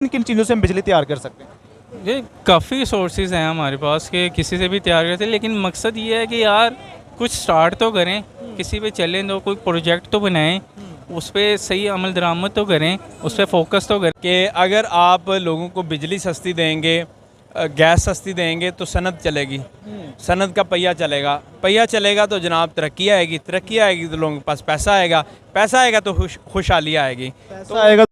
किन चीज़ों से हम बिजली तैयार कर सकते हैं? ये काफ़ी सोर्सेज हैं हमारे पास कि किसी से भी तैयार करते हैं, लेकिन मकसद ये है कि यार कुछ स्टार्ट तो करें, किसी पे चलें तो कोई प्रोजेक्ट तो बनाएं, उस पर सही अमल दरामद तो करें, उस पर फोकस तो करें। कि अगर आप लोगों को बिजली सस्ती देंगे, गैस सस्ती देंगे तो सनत चलेगी, सनत का पहिया चलेगा, पहिया चलेगा तो जनाब तरक्की आएगी, तरक्की आएगी तो लोगों के पास पैसा आएगा, पैसा आएगा तो खुशहाली आएगी। पैसा आएगा।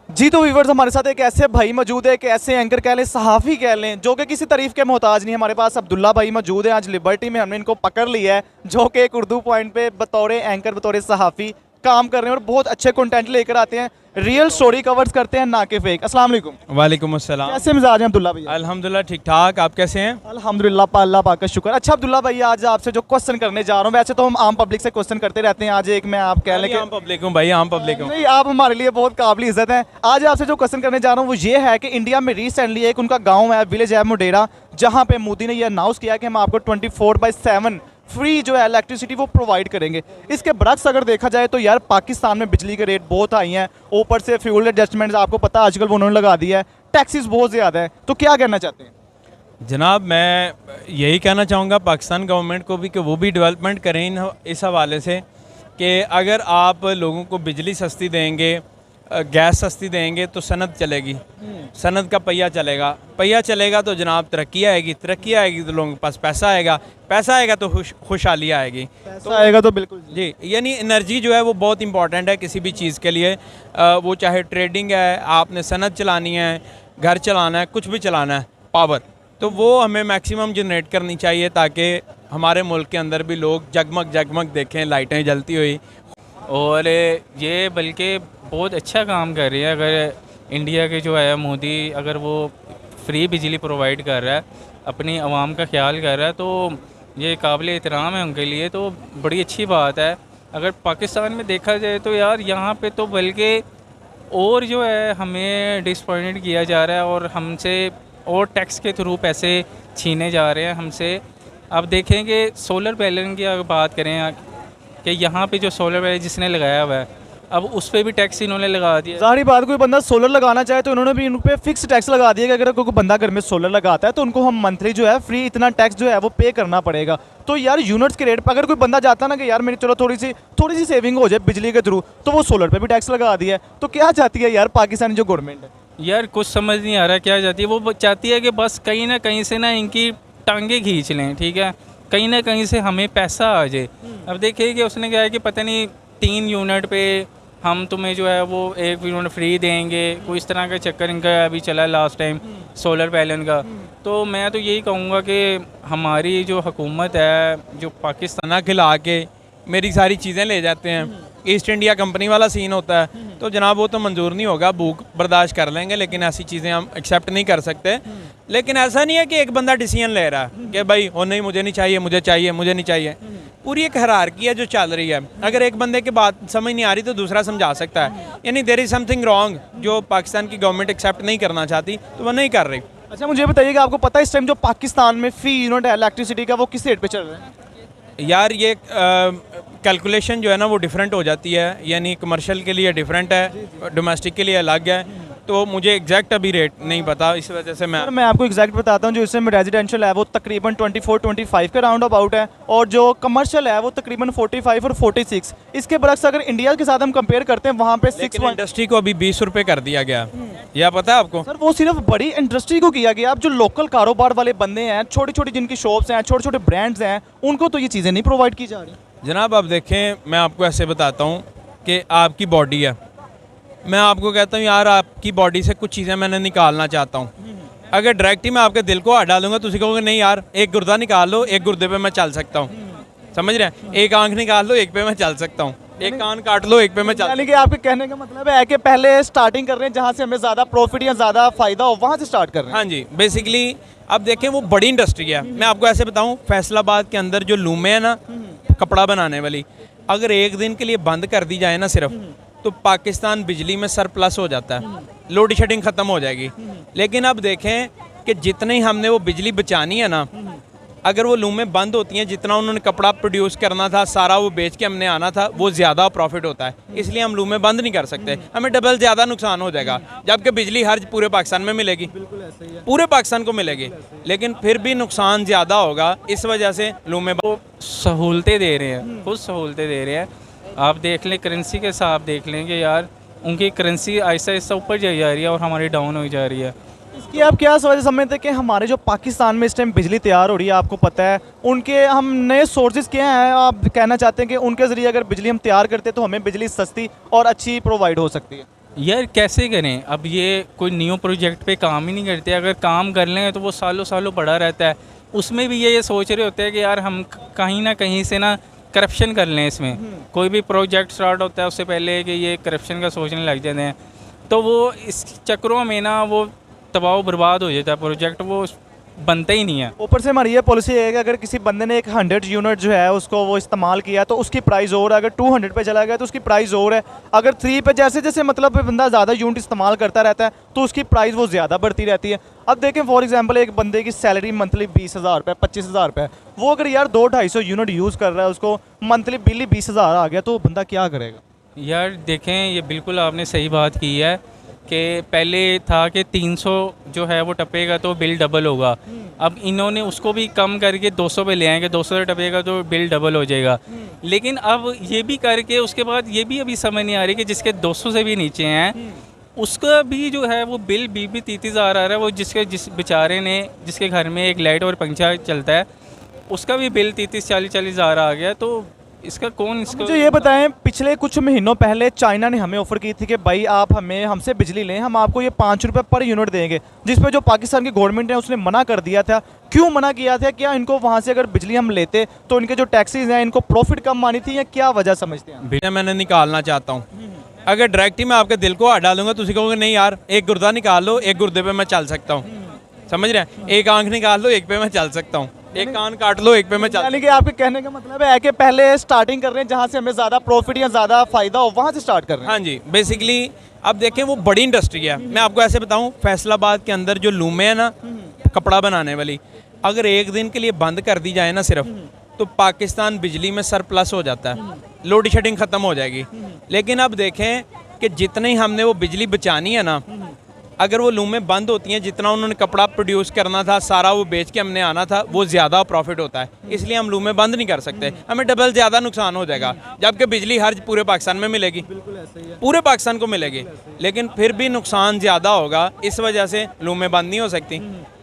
जी तो व्यूवर्स, हमारे साथ एक ऐसे भाई मौजूद है, एक ऐसे एंकर कह लें, सहाफ़ी कह लें, जो कि किसी तारीफ के मोहताज नहीं। हमारे पास अब्दुल्ला भाई मौजूद है। आज लिबर्टी में हमने इनको पकड़ लिया है, जो कि एक उर्दू पॉइंट पे बतौर एंकर, बतौर सहाफ़ी काम कर रहे हैं और बहुत अच्छे कंटेंट लेकर आते हैं, रियल स्टोरी कवर्स करते हैं, ना कि फेक। अस्सलाम वालेकुम। वालेकुम अस्सलाम। कैसे मिजाज हैं अब्दुल्ला भाई? अल्हम्दुलिल्लाह ठीक ठाक, आप कैसे हैं? अल्हम्दुलिल्लाह, अल्लाह पाक का शुक्र। अच्छा अब्दुल्ला भाई, आज आपसे जो क्वेश्चन करने जा रहा हूँ, वैसे तो हम आम पब्लिक से क्वेश्चन करते रहते हैं, आज एक मैं आप कह लें कि आम पब्लिक हूँ भाई, आम पब्लिक हूँ। नहीं, आप हमारे लिए बहुत काबिल इज्जत हैं। आज आपसे जो क्वेश्चन करने जा रहा हूँ वो ये है कि इंडिया में रिसेंटली एक उनका गांव है, विलेज है मोडेरा, जहां पे मोदी ने ये अनाउंस किया कि हम आपको 24/7 फ्री जो है इलेक्ट्रिसिटी वो प्रोवाइड करेंगे। इसके बरक्स अगर देखा जाए तो यार पाकिस्तान में बिजली के रेट बहुत हाई हैं, ऊपर से फ्यूल एडजस्टमेंट्स आपको पता है आजकल वो उन्होंने लगा दिया है, टैक्सेस बहुत ज़्यादा है। तो क्या कहना चाहते हैं? जनाब मैं यही कहना चाहूँगा पाकिस्तान गवर्नमेंट को भी कि वो भी डेवलपमेंट करें इस हवाले से कि अगर आप लोगों को बिजली सस्ती देंगे, गैस सस्ती देंगे तो सनत चलेगी, सनत का पहिया चलेगा, पहिया चलेगा तो जनाब तरक्की आएगी, तरक्की आएगी तो लोगों के पास पैसा आएगा, पैसा आएगा तो खुशहाली आएगी। पैसा आएगा तो बिल्कुल जी, यानी एनर्जी जो है वो बहुत इंपॉर्टेंट है किसी भी चीज़ के लिए। वो चाहे ट्रेडिंग है, आपने सनत चलानी है, घर चलाना है, कुछ भी चलाना है, पावर, तो वो हमें मैक्सिमम जनरेट करनी चाहिए ताकि हमारे मुल्क के अंदर भी लोग जगमग जगमग देखें, लाइटें जलती हुई। और ये बल्कि बहुत अच्छा काम कर रही है। अगर इंडिया के जो है मोदी, अगर वो फ्री बिजली प्रोवाइड कर रहा है, अपनी आवाम का ख्याल कर रहा है, तो ये काबिल एहतराम है उनके लिए, तो बड़ी अच्छी बात है। अगर पाकिस्तान में देखा जाए तो यार यहाँ पे तो बल्कि और जो है हमें डिसअपॉइंटेड किया जा रहा है और हमसे और टैक्स के थ्रू पैसे छीने जा रहे हैं हमसे। अब देखें कि सोलर पैनल की अगर बात करें कि यहाँ पे जो सोलर पैनल जिसने लगाया हुआ है, अब उस पर भी टैक्स इन्होंने लगा दिया। जाहिर बात, कोई बंदा सोलर लगाना चाहे तो इन्होंने भी उन पे फिक्स टैक्स लगा दिया कि अगर कोई बंदा घर में सोलर लगाता है तो उनको हम मंथली जो है फ्री इतना टैक्स जो है वो पे करना पड़ेगा। तो यार यूनिट्स के रेट पर अगर कोई बंदा जाता ना कि यार मेरी चलो थोड़ी सी सेविंग हो जाए बिजली के थ्रू, तो वो सोलर पे भी टैक्स लगा दिया है। तो क्या चाहती है यार पाकिस्तानी जो गवर्नमेंट है? यार कुछ समझ नहीं आ रहा क्या चाहती है। वो चाहती है कि बस कहीं ना कहीं से ना इनकी टांगे खींच लें, ठीक है, कहीं ना कहीं से हमें पैसा आ जाए। अब देखिए कि उसने क्या है कि पता नहीं 3 यूनिट पे हम तुम्हें जो है वो 1 यूनिट फ्री देंगे, कोई इस तरह का चक्कर इनका अभी चला लास्ट टाइम सोलर पैनल का। तो मैं तो यही कहूँगा कि हमारी जो हुकूमत है, जो पाकिस्तान खाना खिला के मेरी सारी चीज़ें ले जाते हैं, ईस्ट इंडिया कंपनी वाला सीन होता है, तो जनाब वो तो मंजूर नहीं होगा, भूख बर्दाश्त कर लेंगे, लेकिन ऐसी चीज़ें हम एक्सेप्ट नहीं कर सकते। लेकिन ऐसा नहीं है कि एक बंदा डिसीजन ले रहा है कि भाई ओ नहीं मुझे नहीं चाहिए, मुझे चाहिए, मुझे नहीं चाहिए। पूरी एक हायरार्की है जो चल रही है। अगर एक बंदे की बात समझ नहीं आ रही तो दूसरा समझा सकता है, यानी देयर इज़ समथिंग रॉन्ग जो पाकिस्तान की गवर्नमेंट एक्सेप्ट नहीं करना चाहती, तो वह नहीं कर रही। अच्छा मुझे बताइए कि आपको पता है इस टाइम जो पाकिस्तान में फी यूनिट है इलेक्ट्रिसिटी का वो किस रेट पे चल रहा है? यार ये कैलकुलेशन जो है ना वो डिफरेंट हो जाती है, यानी कमर्शियल के लिए डिफरेंट है, डोमेस्टिक के लिए अलग है, तो मुझे एग्जैक्ट अभी रेट नहीं पता, इस वजह से मैं आपको एग्जैक्ट बताता हूँ। जो इसमें रेजिडेंशियल है वो तकरीबन 24-25 के राउंड अबाउट है, और जो कमर्शियल है वो तकरीबन 45 और 46। इसके बरक्स अगर इंडिया के साथ हम कंपेयर करते हैं वहाँ पे 6 इंडस्ट्री को अभी 20 रुपये कर दिया गया। यह पता है आपको? सर वो सिर्फ बड़ी इंडस्ट्री को किया गया। अब जो लोकल कारोबार वाले बंदे हैं, छोटी छोटी जिनकी शॉप्स हैं, छोटे छोटे ब्रांड्स हैं, उनको तो ये चीज़ें नहीं प्रोवाइड की जा रही। जनाब आप देखें, मैं आपको ऐसे बताता हूँ कि आपकी बॉडी है, मैं आपको कहता हूँ यार आपकी बॉडी से कुछ चीज़ें मैंने निकालना चाहता हूँ, अगर डायरेक्ट ही मैं आपके दिल को हाथ डालूंगा तो कहोगे नहीं यार एक गुर्दा निकाल लो, एक गुर्दे पे मैं चल सकता हूँ, समझ रहे हैं, एक आंख निकाल लो, एक पे मैं चल सकता हूँ। एक कान काट लो, एक पे मैं चल। यानी कि आपके कहने का मतलब है कि पहले स्टार्टिंग कर रहे हैं जहाँ से हमें ज़्यादा प्रॉफिट या ज़्यादा फायदा हो, वहाँ से स्टार्ट कर रहे हैं। हाँ जी, बेसिकली अब देखें वो बड़ी इंडस्ट्री है। मैं आपको ऐसे बताऊं, फैसलाबाद के अंदर जो लूमें है ना कपड़ा बनाने वाली, अगर एक दिन के लिए बंद कर दी जाए ना सिर्फ, तो पाकिस्तान बिजली में सरप्लस हो जाता है, लोड शेडिंग ख़त्म हो जाएगी। लेकिन अब देखें कि जितनी ही हमने वो बिजली बचानी है ना, अगर वो लूमें बंद होती हैं, जितना उन्होंने कपड़ा प्रोड्यूस करना था सारा वो बेच के हमने आना था, वो ज़्यादा प्रॉफिट होता है। इसलिए हम लूमें बंद नहीं कर सकते, हमें डबल ज़्यादा नुकसान हो जाएगा। जबकि बिजली हर पूरे पाकिस्तान में मिलेगी, पूरे पाकिस्तान को मिलेगी, लेकिन फिर भी नुकसान ज़्यादा होगा। इस वजह से लूमें वो सहूलतें दे रहे हैं, खुद सहूलतें दे रहे हैं। आप देख लें करेंसी के हिसाब देख लें कि यार उनकी करेंसी आहिस्ता आहिस्ता ऊपर जा रही है और हमारी डाउन हो जा रही है। इसकी आप क्या वजह समझते हैं कि हमारे जो पाकिस्तान में इस टाइम बिजली तैयार हो रही है, आपको पता है उनके हम नए सोर्सेज क्या हैं? आप कहना चाहते हैं कि उनके ज़रिए अगर बिजली हम तैयार करते हैं तो हमें बिजली सस्ती और अच्छी प्रोवाइड हो सकती है। यार कैसे करें, अब ये कोई न्यू प्रोजेक्ट पे काम ही नहीं करते। अगर काम कर लें तो वो सालों सालों पड़ा रहता है। उसमें भी ये सोच रहे होते हैं कि यार हम कहीं ना कहीं से ना करप्शन कर लें। इसमें कोई भी प्रोजेक्ट स्टार्ट होता है उससे पहले कि ये करप्शन का सोचने लग जाते हैं, तो वो इस चक्रों में ना वो तबाह बर्बाद हो जाता है, प्रोजेक्ट वो बनता ही नहीं है। ऊपर से हमारी ये पॉलिसी है कि अगर किसी बंदे ने एक 100 यूनिट जो है उसको वो इस्तेमाल किया तो उसकी प्राइस और है, अगर 200 पे चला गया तो उसकी प्राइस और है, अगर 3 पे जैसे जैसे मतलब बंदा ज़्यादा यूनिट इस्तेमाल करता रहता है तो उसकी प्राइस वो ज़्यादा बढ़ती रहती है। अब देखें फॉर एग्जांपल एक बंदे की सैलरी मंथली 20,000 रुपये 25,000 रुपये, वो अगर यार 200-250 यूनिट यूज़ कर रहा है, उसको मंथली बिल ही 20,000 आ गया तो बंदा क्या करेगा? यार देखें, ये बिल्कुल आपने सही बात की है कि पहले था कि 300 जो है वो टपेगा तो बिल डबल होगा। अब इन्होंने उसको भी कम करके 200 पे ले आएंगे, 200 से टपेगा तो बिल डबल हो जाएगा। लेकिन अब ये भी करके उसके बाद ये भी अभी समझ नहीं आ रही कि जिसके 200 से भी नीचे हैं उसका भी जो है वो बिल 20-30 हज़ार आ रहा है। वो जिस बेचारे ने जिसके घर में एक लाइट और पंखा चलता है उसका भी बिल 30-40 हज़ार आ गया। तो इसका कौन इसको मुझे ये बताएं, पिछले कुछ महीनों पहले चाइना ने हमें ऑफर की थी कि भाई आप हमसे बिजली लें, हम आपको ये 5 रुपये पर यूनिट देंगे, जिस पे जो पाकिस्तान की गवर्नमेंट है उसने मना कर दिया था। क्यों मना किया था? क्या इनको वहाँ से अगर बिजली हम लेते तो इनके जो टैक्सीज हैं इनको प्रॉफिट कम आनी थी, या क्या वजह समझते हैं? बिजली मैंने निकालना चाहता हूँ, अगर डायरेक्ट ही मैं आपके दिल को हाथ डालूंगा तो कहोगे नहीं यार एक गुर्दा निकाल लो, एक गुर्दे पे मैं चल सकता हूँ, समझ रहे हैं? एक आंख निकाल लो, एक पे मैं चल सकता हूँ, एक कान काट लो, एक पे मैं चल। यानी कि आपके कहने का मतलब है कि पहले स्टार्टिंग कर रहे हैं जहाँ से हमें ज़्यादा प्रॉफिट या ज़्यादा फायदा हो, वहाँ से स्टार्ट कर रहे हैं। हाँ जी, बेसिकली अब देखें वो बड़ी इंडस्ट्री है। मैं आपको ऐसे बताऊं, फैसलाबाद के अंदर जो लूमें है ना कपड़ा बनाने वाली, अगर एक दिन के लिए बंद कर दी जाए ना सिर्फ, तो पाकिस्तान बिजली में सरप्लस हो जाता है, लोड शेडिंग ख़त्म हो जाएगी। लेकिन अब देखें कि जितनी हमने वो बिजली बचानी है ना, अगर वो लूमें बंद होती हैं, जितना उन्होंने कपड़ा प्रोड्यूस करना था सारा वो बेच के हमने आना था, वो ज़्यादा प्रॉफिट होता है। इसलिए हम लूमें बंद नहीं कर सकते, हमें डबल ज़्यादा नुकसान हो जाएगा। जबकि बिजली हर पूरे पाकिस्तान में मिलेगी, पूरे पाकिस्तान को मिलेगी, लेकिन फिर भी नुकसान ज़्यादा होगा। इस वजह से लूमें बंद नहीं हो सकती।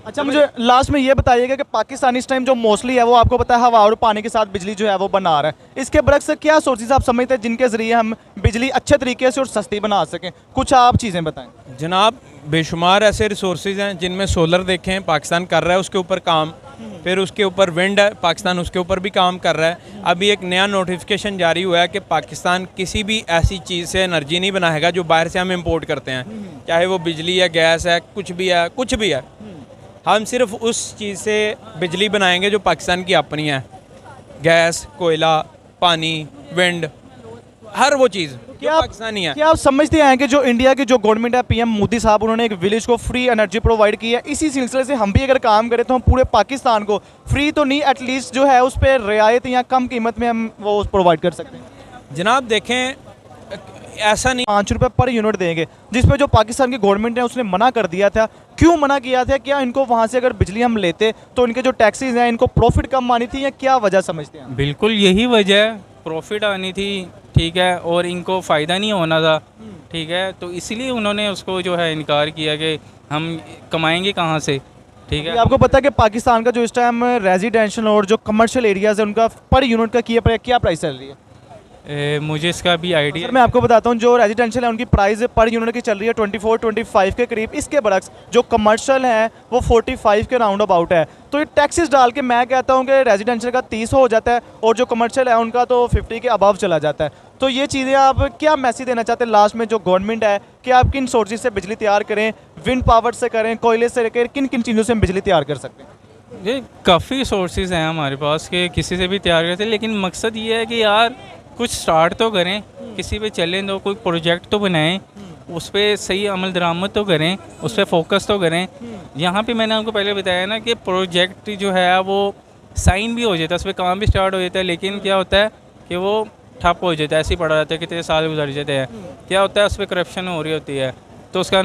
अच्छा, मुझे लास्ट में ये बताइएगा कि पाकिस्तान इस टाइम जो मोस्टली है वो आपको पता है हवा और पानी के साथ बिजली जो है वो बना रहा है, इसके बरक्स क्या सोर्सेज आप समझते हैं जिनके ज़रिए हम बिजली अच्छे तरीके से और सस्ती बना सकें? कुछ आप चीज़ें बताएं। जनाब, बेशुमार ऐसे रिसोर्सेज हैं जिनमें सोलर देखें पाकिस्तान कर रहा है उसके ऊपर काम, फिर उसके ऊपर विंड है पाकिस्तान उसके ऊपर भी काम कर रहा है। अभी एक नया नोटिफिकेशन जारी हुआ है कि पाकिस्तान किसी भी ऐसी चीज़ से एनर्जी नहीं बनाएगा जो बाहर से हम इंपोर्ट करते हैं, चाहे वो बिजली है, गैस है, कुछ भी है। हम सिर्फ उस चीज़ से बिजली बनाएंगे जो पाकिस्तान की अपनी है, गैस, कोयला, पानी, विंड, हर वो चीज़ क्या पाकिस्तानी है। क्या आप समझते हैं कि जो इंडिया की जो गवर्नमेंट है, पीएम मोदी साहब, उन्होंने एक विलेज को फ्री एनर्जी प्रोवाइड की है, इसी सिलसिले से हम भी अगर काम करें तो हम पूरे पाकिस्तान को फ्री तो नहीं, एटलीस्ट जो है उस पर रियायत या कम कीमत में हम वो प्रोवाइड कर सकते हैं? जनाब देखें, ऐसा नहीं 5 रुपये पर यूनिट देंगे, जिस पे जो पाकिस्तान की गवर्नमेंट है उसने मना कर दिया था। क्यों मना किया था? क्या इनको वहाँ से अगर बिजली हम लेते तो इनके जो टैक्सीज हैं इनको प्रॉफिट कम आनी थी, या क्या वजह समझते हैं? बिल्कुल यही वजह, प्रॉफिट आनी थी, ठीक है, और इनको फ़ायदा नहीं होना था, ठीक है, तो इसलिए उन्होंने उसको जो है इनकार किया कि हम कमाएंगे कहाँ से, ठीक है। आपको पता है कि पाकिस्तान का जो इस टाइम रेजिडेंशियल और जो कमर्शियल एरियाज है उनका पर यूनिट का क्या प्राइस चल रही है? मुझे इसका भी आइडिया मैं आपको बताता हूँ, जो रेजिडेंशियल है उनकी प्राइस पर यूनिट की चल रही है 24-25 के करीब। इसके बरक्स जो कमर्शियल है वो 45 के राउंड अबाउट है। तो ये टैक्सेस डाल के मैं कहता हूँ कि रेजिडेंशियल का 30 हो जाता है और जो कमर्शियल है उनका तो 50 के अबव चला जाता है। तो ये चीज़ें आप क्या मैसेज देना चाहते हैं लास्ट में जो गवर्नमेंट है कि आप किन सोर्सेज से बिजली तैयार करें, विंड पावर से करें, कोयले से करें, किन किन चीज़ों से हम बिजली तैयार कर सकते हैं? ये काफ़ी सोर्सेज हैं हमारे पास कि किसी से भी तैयार करते हैं, लेकिन मकसद ये है कि यार कुछ स्टार्ट तो करें, किसी पे चलें तो कोई प्रोजेक्ट तो बनाएं, उस पर सही अमल दरामद तो करें, उस पर फोकस तो करें। यहाँ पे मैंने आपको पहले बताया ना कि प्रोजेक्ट जो है वो साइन भी हो जाता है, उस पर काम भी स्टार्ट हो जाता है, लेकिन क्या होता है कि वो ठप हो जाता है, ऐसे ही पड़ा रहता है, कितने साल गुजर जाते हैं। क्या होता है, उस पर करप्शन हो रही होती है, तो उसका